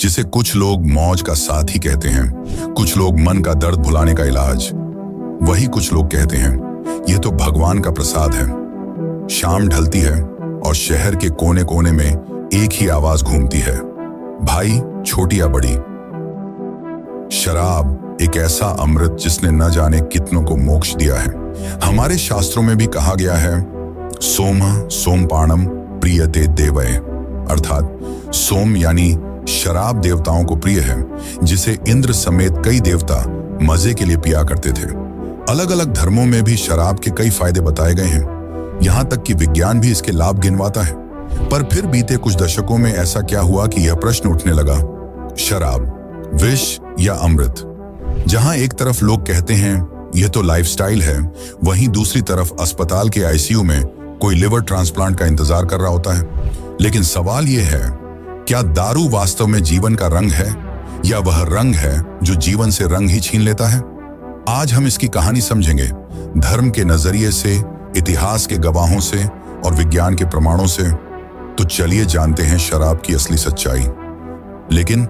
जिसे कुछ लोग मौज का साथी कहते हैं, कुछ लोग मन का दर्द भुलाने का इलाज। वही कुछ लोग कहते हैं यह तो भगवान का प्रसाद है। शाम ढलती है और शहर के कोने कोने में एक ही आवाज घूमती है, भाई छोटी या बड़ी। शराब एक ऐसा अमृत जिसने न जाने कितनों को मोक्ष दिया है। हमारे शास्त्रों में भी कहा गया है, सोम सोमपाणम प्रियते देवये, अर्थात सोम यानी शराब देवताओं को प्रिय है, जिसे इंद्र समेत कई देवता मजे के लिए पिया करते थे। अलग अलग धर्मों में भी शराब के कई फायदे बताए गए हैं, यहां तक कि विज्ञान भी इसके लाभ गिनवाता है। पर फिर बीते कुछ दशकों में ऐसा क्या हुआ कि यह प्रश्न उठने लगा, शराब विष या अमृत? जहां एक तरफ लोग कहते हैं यह तो लाइफस्टाइल है, वहीं दूसरी तरफ अस्पताल के आईसीयू में कोई लिवर ट्रांसप्लांट का इंतजार कर रहा होता है। लेकिन सवाल यह है, क्या दारू वास्तव में जीवन का रंग है, या वह रंग है जो जीवन से रंग ही छीन लेता है? आज हम इसकी कहानी समझेंगे, धर्म के नजरिए से, इतिहास के गवाहों से और विज्ञान के प्रमाणों से। तो चलिए जानते हैं शराब की असली सच्चाई। लेकिन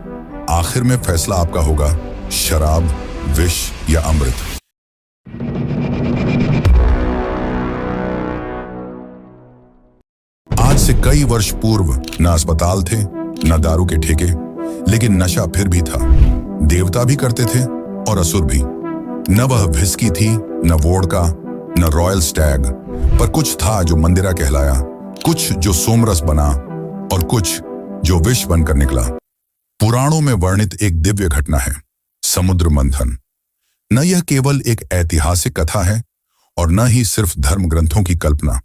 आखिर में फैसला आपका होगा, शराब विष या अमृत। आज से कई वर्ष पूर्व न अस्पताल थे, न दारू के ठेके, लेकिन नशा फिर भी था। देवता भी करते थे और असुर भी। न वह विस्की थी, न वोडका, न रॉयल स्टैग, पर कुछ था जो मंदिरा कहलाया, कुछ जो सोमरस बना और कुछ जो विष बनकर निकला। पुराणों में वर्णित एक दिव्य घटना है, समुद्र मंथन। न यह केवल एक ऐतिहासिक कथा है और न ही सिर्फ धर्म ग्रंथों की कल्पना।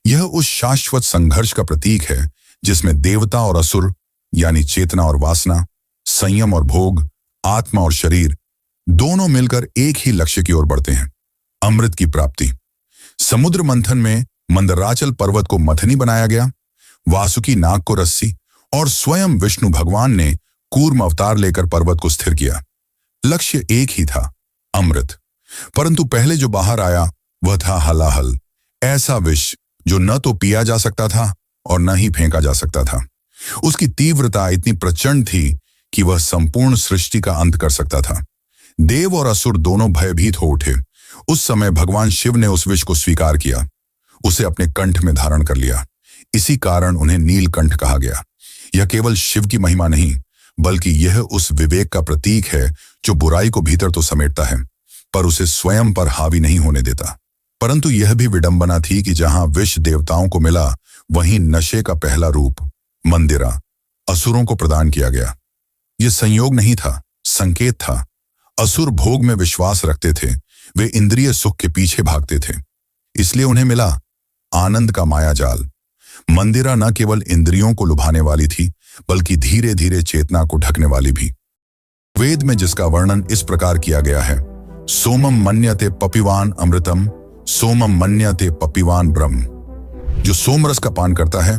यह उस शाश्वत संघर्ष का प्रतीक है जिसमें देवता और असुर, यानी चेतना और वासना, संयम और भोग, आत्मा और शरीर, दोनों मिलकर एक ही लक्ष्य की ओर बढ़ते हैं, अमृत की प्राप्ति। समुद्र मंथन में मंदराचल पर्वत को मथनी बनाया गया, वासुकी नाग को रस्सी और स्वयं विष्णु भगवान ने कूर्म अवतार लेकर पर्वत को स्थिर किया। लक्ष्य एक ही था, अमृत। परंतु पहले जो बाहर आया वह था हलाहल, ऐसा विष जो न तो पिया जा सकता था और न ही फेंका जा सकता था। उसकी तीव्रता इतनी प्रचंड थी कि वह संपूर्ण सृष्टि का अंत कर सकता था। देव और असुर दोनों भयभीत हो उठे। उस समय भगवान शिव ने उस विष को स्वीकार किया, उसे अपने कंठ में धारण कर लिया। इसी कारण उन्हें नीलकंठ कहा गया। यह केवल शिव की महिमा नहीं, बल्कि यह उस विवेक का प्रतीक है जो बुराई को भीतर तो समेटता है, पर उसे स्वयं पर हावी नहीं होने देता। परंतु यह भी विडंबना थी कि जहां विष देवताओं को मिला, वहीं नशे का पहला रूप, मंदिरा, असुरों को प्रदान किया गया। यह संयोग नहीं था, संकेत था। असुर भोग में विश्वास रखते थे, वे इंद्रिय सुख के पीछे भागते थे, इसलिए उन्हें मिला आनंद का मायाजाल। मंदिरा न केवल इंद्रियों को लुभाने वाली थी, बल्कि धीरे धीरे चेतना को ढकने वाली भी। वेद में जिसका वर्णन इस प्रकार किया गया है, सोमम मन्यते पपिवान अमृतम, सोमम मन्यते पपिवान ब्रह्म। जो सोमरस का पान करता है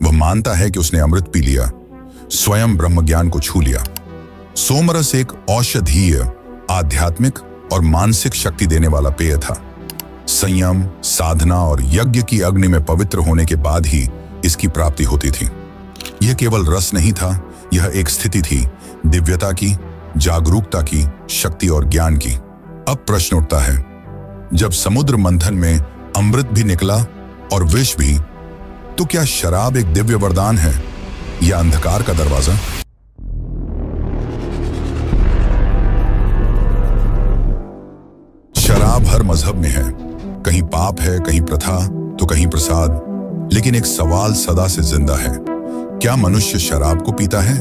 वह मानता है कि उसने अमृत पी लिया, स्वयं ब्रह्म ज्ञान को छू लिया। सोमरस एक औषधीय, आध्यात्मिक और मानसिक शक्ति देने वाला पेय था। संयम, साधना और यज्ञ की अग्नि में पवित्र होने के बाद ही इसकी प्राप्ति होती थी। यह केवल रस नहीं था, यह एक स्थिति थी, दिव्यता की, जागरूकता की, शक्ति और ज्ञान की। अब प्रश्न उठता है, जब समुद्र मंथन में अमृत भी निकला और विष भी, तो क्या शराब एक दिव्य वरदान है या अंधकार का दरवाजा? शराब हर मजहब में है, कहीं पाप है, कहीं प्रथा, तो कहीं प्रसाद। लेकिन एक सवाल सदा से जिंदा है, क्या मनुष्य शराब को पीता है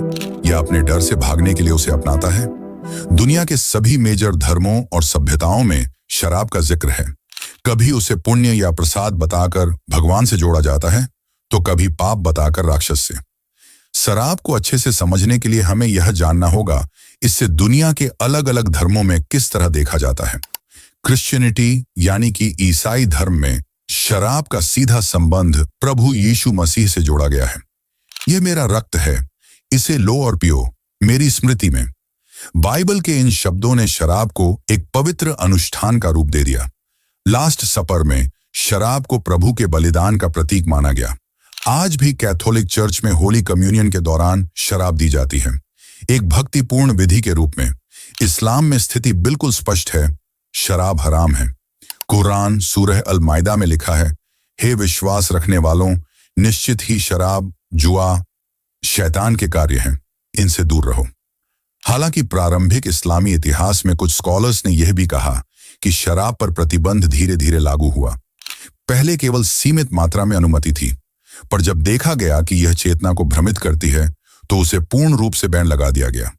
या अपने डर से भागने के लिए उसे अपनाता है? दुनिया के सभी मेजर धर्मों और सभ्यताओं में शराब का जिक्र है। कभी उसे पुण्य या प्रसाद बताकर भगवान से जोड़ा जाता है, तो कभी पाप बताकर राक्षस से। शराब को अच्छे से समझने के लिए हमें यह जानना होगा, इससे दुनिया के अलग अलग धर्मों में किस तरह देखा जाता है। क्रिश्चियनिटी यानी कि ईसाई धर्म में शराब का सीधा संबंध प्रभु यीशु मसीह से जोड़ा गया है। यह मेरा रक्त है, इसे लो और पियो मेरी स्मृति में। बाइबल के इन शब्दों ने शराब को एक पवित्र अनुष्ठान का रूप दे दिया। लास्ट सपर में शराब को प्रभु के बलिदान का प्रतीक माना गया। आज भी कैथोलिक चर्च में होली कम्युनियन के दौरान शराब दी जाती है। एक भक्तिपूर्ण विधि के रूप में। इस्लाम में स्थिति बिल्कुल स्पष्ट है, शराब हराम है। कुरान सूरह अल माइदा में लिखा है, हे विश्वास रखने वालों, निश्चित ही शराब, जुआ शैतान के कार्य हैं, इनसे दूर रहो। हालांकि प्रारंभिक इस्लामी इतिहास में कुछ स्कॉलर्स ने यह भी कहा कि शराब पर प्रतिबंध धीरे धीरे लागू हुआ। पहले केवल सीमित मात्रा में अनुमति थी, पर जब देखा गया कि यह चेतना को भ्रमित करती है तो उसे पूर्ण रूप से बैन लगा दिया गया।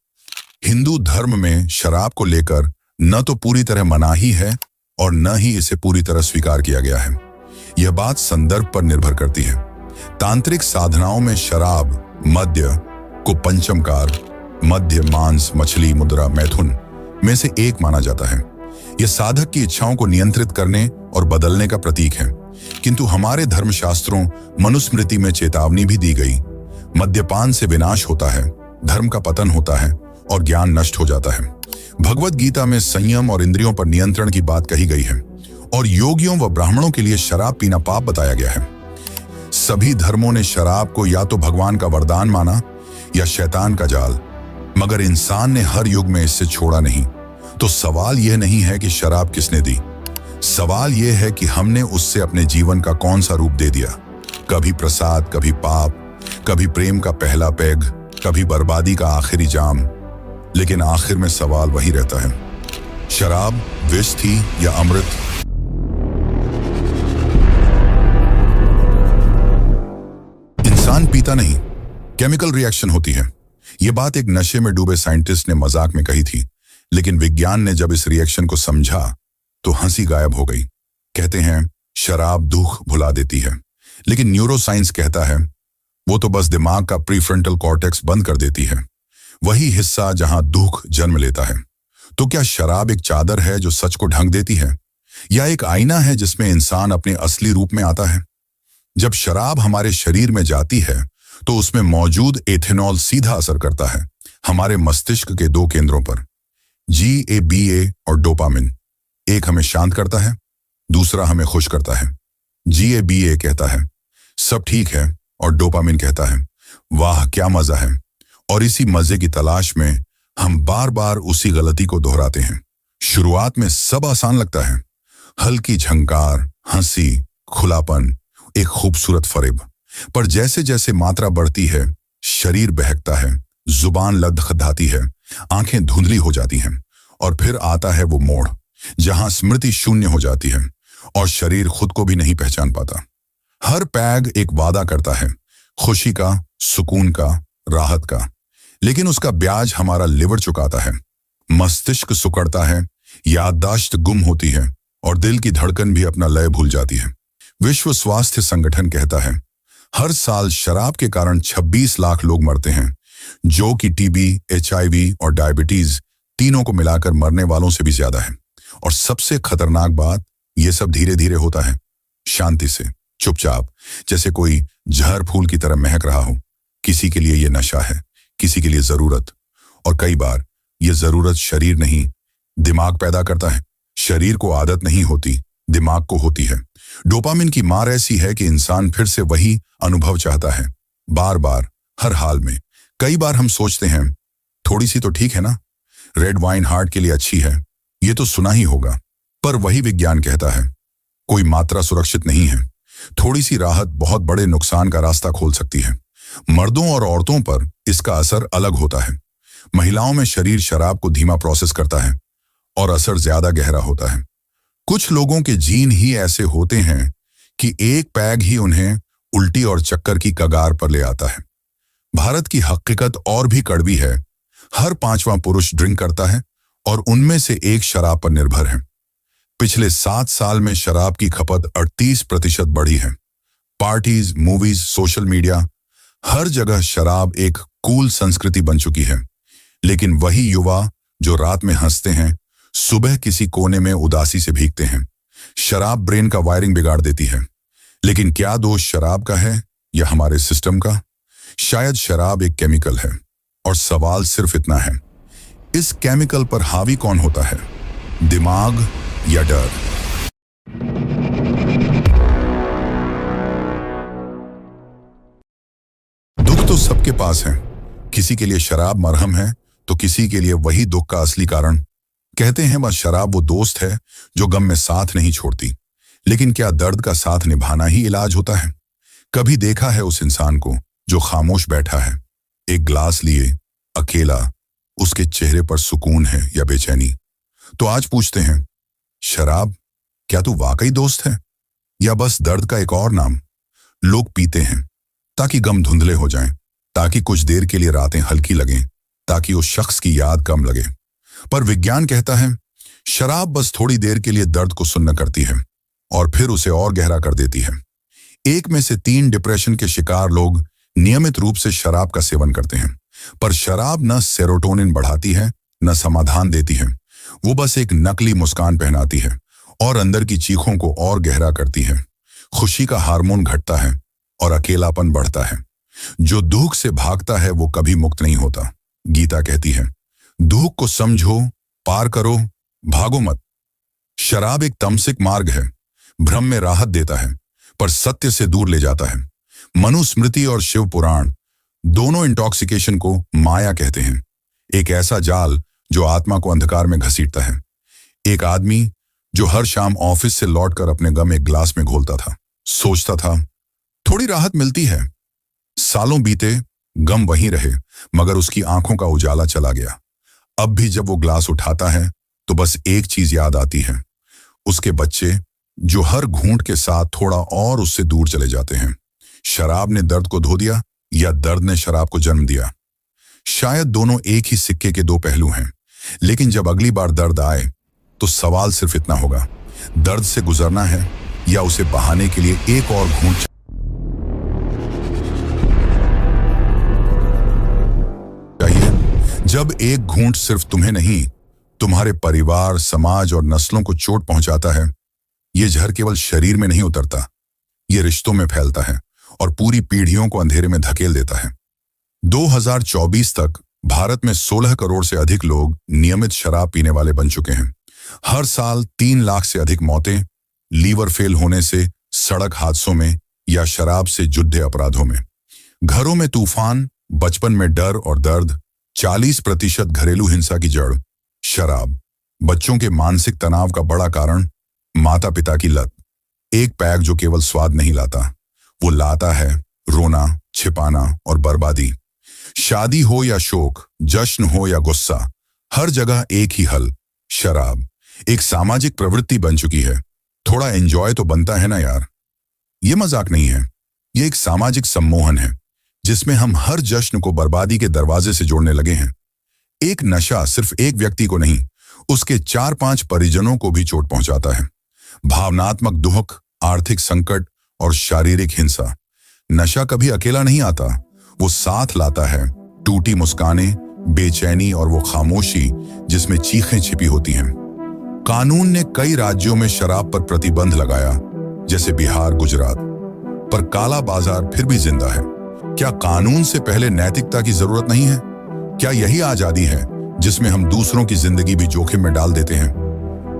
हिंदू धर्म में शराब को लेकर न तो पूरी तरह मनाही है और न ही इसे पूरी तरह स्वीकार किया गया है। यह बात संदर्भ पर निर्भर करती है। तांत्रिक साधनाओं में शराब, मद्य को पंचमकार, मध्य, मांस, मछली, मुद्रा, मैथुन में से एक माना जाता है। यह साधक की इच्छाओं को नियंत्रित करने और बदलने का प्रतीक है। किंतु हमारे धर्मशास्त्रों मनुस्मृति में चेतावनी भी दी गई। मद्यपान से विनाश होता है, धर्म का पतन होता है और ज्ञान नष्ट हो जाता है। भगवत गीता में संयम और इंद्रियों पर नियंत्रण की बात कही गई है और योगियों व ब्राह्मणों के लिए शराब पीना पाप बताया गया है। सभी धर्मों ने शराब को या तो भगवान का वरदान माना या शैतान का जाल, मगर इंसान ने हर युग में इससे छोड़ा नहीं। तो सवाल यह नहीं है कि शराब किसने दी, सवाल यह है कि हमने उससे अपने जीवन का कौन सा रूप दे दिया। कभी प्रसाद, कभी पाप, कभी प्रेम का पहला पैग, कभी बर्बादी का आखिरी जाम। लेकिन आखिर में सवाल वही रहता है, शराब विष थी या अमृत? इंसान पीता नहीं, केमिकल रिएक्शन होती है। यह बात एक नशे में डूबे साइंटिस्ट ने मजाक में कही थी, लेकिन विज्ञान ने जब इस रिएक्शन को समझा तो हंसी गायब हो गई। कहते हैं शराब दुख भुला देती है, लेकिन न्यूरोसाइंस कहता है वो तो बस दिमाग का प्रीफ्रंटल कॉर्टेक्स बंद कर देती है, वही हिस्सा जहां दुख जन्म लेता है। तो क्या शराब एक चादर है जो सच को ढक देती है, या एक आईना है जिसमें इंसान अपने असली रूप में आता है? जब शराब हमारे शरीर में जाती है तो उसमें मौजूद एथेनॉल सीधा असर करता है हमारे मस्तिष्क के दो केंद्रों पर, GABA और डोपामिन। एक हमें शांत करता है, दूसरा हमें खुश करता है। GABA कहता है सब ठीक है और डोपामिन कहता है वाह क्या मजा है। और इसी मजे की तलाश में हम बार बार उसी गलती को दोहराते हैं। शुरुआत में सब आसान लगता है, हल्की झंकार, हंसी, खुलापन, एक खूबसूरत फरेब। पर जैसे जैसे मात्रा बढ़ती है, शरीर बहकता है, जुबान लदखदाती है, आंखें धुंधली हो जाती हैं और फिर आता है वो मोड़ जहां स्मृति शून्य हो जाती है और शरीर खुद को भी नहीं पहचान पाता। हर पैग एक वादा करता है, खुशी का, सुकून का, राहत का, लेकिन उसका ब्याज हमारा लिवर चुकाता है। मस्तिष्क सुकड़ता है, याददाश्त गुम होती है और दिल की धड़कन भी अपना लय भूल जाती है। विश्व स्वास्थ्य संगठन कहता है हर साल शराब के कारण 26 लाख लोग मरते हैं, जो कि टीबी, HIV और डायबिटीज तीनों को मिलाकर मरने वालों से भी ज्यादा है। और सबसे खतरनाक बात, यह सब धीरे धीरे होता है, शांति से, चुपचाप, जैसे कोई जहर फूल की तरह महक रहा हो। किसी के लिए यह नशा है, किसी के लिए जरूरत, और कई बार यह जरूरत शरीर नहीं दिमाग पैदा करता है। शरीर को आदत नहीं होती, दिमाग को होती है। डोपामिन की मार ऐसी है कि इंसान फिर से वही अनुभव चाहता है, बार बार, हर हाल में। कई बार हम सोचते हैं थोड़ी सी तो ठीक है ना, रेड वाइन हार्ट के लिए अच्छी है, ये तो सुना ही होगा। पर वही विज्ञान कहता है कोई मात्रा सुरक्षित नहीं है। थोड़ी सी राहत बहुत बड़े नुकसान का रास्ता खोल सकती है। मर्दों और औरतों पर इसका असर अलग होता है। महिलाओं में शरीर शराब को धीमा प्रोसेस करता है और असर ज्यादा गहरा होता है। कुछ लोगों के जीन ही ऐसे होते हैं कि एक पैग ही उन्हें उल्टी और चक्कर की कगार पर ले आता है। भारत की हकीकत और भी कड़वी है। हर 5वां पुरुष ड्रिंक करता है और उनमें से एक शराब पर निर्भर है। पिछले 7 साल में शराब की खपत 38% बढ़ी है। पार्टीज, मूवीज, सोशल मीडिया, हर जगह शराब एक कूल संस्कृति बन चुकी है। लेकिन वही युवा जो रात में हंसते हैं, सुबह किसी कोने में उदासी से भीगते हैं। शराब ब्रेन का वायरिंग बिगाड़ देती है। लेकिन क्या दोष शराब का है या हमारे सिस्टम का? शायद शराब एक केमिकल है और सवाल सिर्फ इतना है, इस केमिकल पर हावी कौन होता है, दिमाग या डर? दुख तो सबके पास है, किसी के लिए शराब मरहम है तो किसी के लिए वही दुख का असली कारण। कहते हैं बस शराब वो दोस्त है जो गम में साथ नहीं छोड़ती, लेकिन क्या दर्द का साथ निभाना ही इलाज होता है? कभी देखा है उस इंसान को जो खामोश बैठा है, एक ग्लास लिए, अकेला, उसके चेहरे पर सुकून है या बेचैनी? तो आज पूछते हैं, शराब क्या तू वाकई दोस्त है या बस दर्द का एक और नाम? लोग पीते हैं ताकि गम धुंधले हो जाएं, ताकि कुछ देर के लिए रातें हल्की लगें, ताकि उस शख्स की याद कम लगे। पर विज्ञान कहता है शराब बस थोड़ी देर के लिए दर्द को सुन्न करती है और फिर उसे और गहरा कर देती है। 1 में से 3 डिप्रेशन के शिकार लोग नियमित रूप से शराब का सेवन करते हैं, पर शराब न सेरोटोनिन बढ़ाती है न समाधान देती है। वो बस एक नकली मुस्कान पहनाती है और अंदर की चीखों को और गहरा करती है। खुशी का हार्मोन घटता है और अकेलापन बढ़ता है। जो दुख से भागता है वो कभी मुक्त नहीं होता। गीता कहती है, दुख को समझो, पार करो, भागो मत। शराब एक तमसिक मार्ग है, भ्रम में राहत देता है पर सत्य से दूर ले जाता है। मनुस्मृति और शिव पुराण दोनों इंटॉक्सिकेशन को माया कहते हैं, एक ऐसा जाल जो आत्मा को अंधकार में घसीटता है। एक आदमी जो हर शाम ऑफिस से लौटकर अपने गम एक ग्लास में घोलता था, सोचता था थोड़ी राहत मिलती है। सालों बीते, गम वहीं रहे, मगर उसकी आंखों का उजाला चला गया। अब भी जब वो ग्लास उठाता है तो बस एक चीज याद आती है, उसके बच्चे जो हर घूंट के साथ थोड़ा और उससे दूर चले जाते हैं। शराब ने दर्द को धो दिया या दर्द ने शराब को जन्म दिया? शायद दोनों एक ही सिक्के के 2 पहलू हैं, लेकिन जब अगली बार दर्द आए तो सवाल सिर्फ इतना होगा, दर्द से गुजरना है या उसे बहाने के लिए एक और घूंट चाहिए? जब एक घूंट सिर्फ तुम्हें नहीं, तुम्हारे परिवार, समाज और नस्लों को चोट पहुंचाता है, ये जहर केवल शरीर में नहीं उतरता, ये रिश्तों में फैलता है और पूरी पीढ़ियों को अंधेरे में धकेल देता है। 2024 तक भारत में 16 करोड़ से अधिक लोग नियमित शराब पीने वाले बन चुके हैं। हर साल 3 लाख से अधिक मौतें लीवर फेल होने से, सड़क हादसों में या शराब से जुड़े अपराधों में। घरों में तूफान, बचपन में डर और दर्द। 40% घरेलू हिंसा की जड़ शराब। बच्चों के मानसिक तनाव का बड़ा कारण माता पिता की लत। एक पैक जो केवल स्वाद नहीं लाता, वो लाता है रोना, छिपाना और बर्बादी। शादी हो या शोक, जश्न हो या गुस्सा, हर जगह एक ही हल, शराब। एक सामाजिक प्रवृत्ति बन चुकी है। थोड़ा एंजॉय तो बनता है ना यार। ये मजाक नहीं है, ये एक सामाजिक सम्मोहन है जिसमें हम हर जश्न को बर्बादी के दरवाजे से जोड़ने लगे हैं। एक नशा सिर्फ एक व्यक्ति को नहीं, उसके 4-5 परिजनों को भी चोट पहुंचाता है। भावनात्मक दुख, आर्थिक संकट और शारीरिक हिंसा। नशा कभी अकेला नहीं आता, वो साथ लाता है टूटी मुस्कानें, बेचैनी और वो खामोशी जिसमें चीखें छिपी होती हैं। कानून ने कई राज्यों में शराब पर प्रतिबंध लगाया, जैसे बिहार, गुजरात, पर काला बाजार फिर भी जिंदा है। क्या कानून से पहले नैतिकता की जरूरत नहीं है? क्या यही आजादी है जिसमें हम दूसरों की जिंदगी भी जोखिम में डाल देते हैं?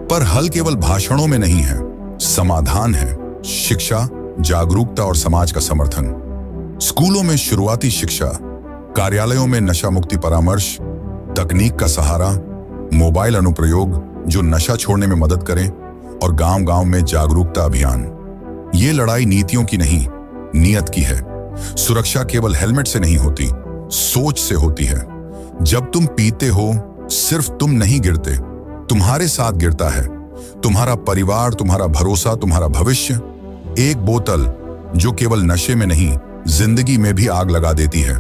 पर हल केवल भाषणों में नहीं है, समाधान है शिक्षा, जागरूकता और समाज का समर्थन। स्कूलों में शुरुआती शिक्षा, कार्यालयों में नशा मुक्ति परामर्श, तकनीक का सहारा, मोबाइल अनुप्रयोग जो नशा छोड़ने में मदद करें, और गांव-गांव में जागरूकता अभियान। ये लड़ाई नीतियों की नहीं, नियत की है। सुरक्षा केवल हेलमेट से नहीं होती, सोच से होती है। जब तुम पीते हो, सिर्फ तुम नहीं गिरते, तुम्हारे साथ गिरता है तुम्हारा परिवार, तुम्हारा भरोसा, तुम्हारा भविष्य। एक बोतल जो केवल नशे में नहीं, जिंदगी में भी आग लगा देती है।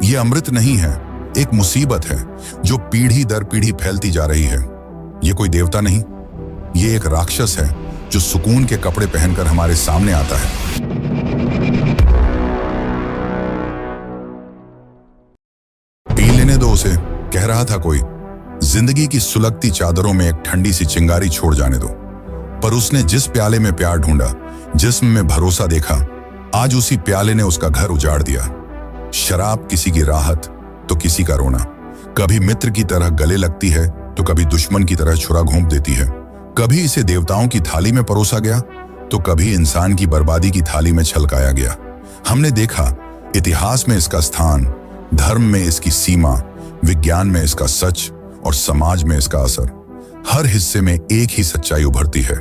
यह अमृत नहीं है, एक मुसीबत है जो पीढ़ी दर पीढ़ी फैलती जा रही है। ये कोई देवता नहीं, ये एक राक्षस है जो सुकून के कपड़े पहनकर हमारे सामने आता है। पी लेने दो उसे, कह रहा था कोई। जिंदगी की सुलगती चादरों में एक ठंडी सी चिंगारी छोड़ जाने दो। पर उसने जिस प्याले में प्यार ढूंढा, जिस्म में भरोसा देखा, आज उसी प्याले ने उसका घर उजाड़ दिया। शराब किसी की राहत तो किसी का रोना। कभी मित्र की तरह गले लगती है तो कभी दुश्मन की तरह छुरा घोंप देती है। कभी इसे देवताओं की थाली में परोसा गया तो कभी इंसान की बर्बादी की थाली में छलकाया गया। हमने देखा इतिहास में इसका स्थान धर्म में इसकी सीमा, विज्ञान में इसका सच और समाज में इसका असर। हर हिस्से में एक ही सच्चाई उभरती है।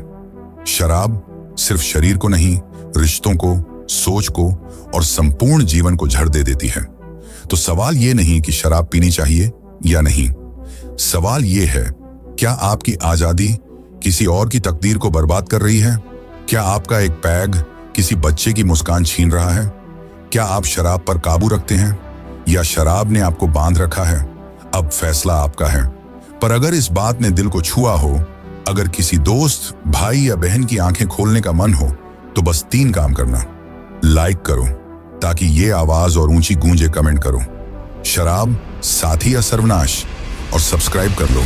शराब सिर्फ शरीर को नहीं, रिश्तों को, सोच को और संपूर्ण जीवन को झड़ दे देती है। तो सवाल ये नहीं कि शराब पीनी चाहिए या नहीं, सवाल ये है, क्या आपकी आजादी किसी और की तकदीर को बर्बाद कर रही है? क्या आपका एक पैग किसी बच्चे की मुस्कान छीन रहा है? क्या आप शराब पर काबू रखते हैं या शराब ने आपको बांध रखा है? अब फैसला आपका है। पर अगर इस बात ने दिल को छुआ हो, अगर किसी दोस्त, भाई या बहन की आंखें खोलने का मन हो, तो बस 3 काम करना। लाइक करो ताकि ये आवाज और ऊंची गूंजे, कमेंट करो शराब साथी या सर्वनाश, और सब्सक्राइब कर लो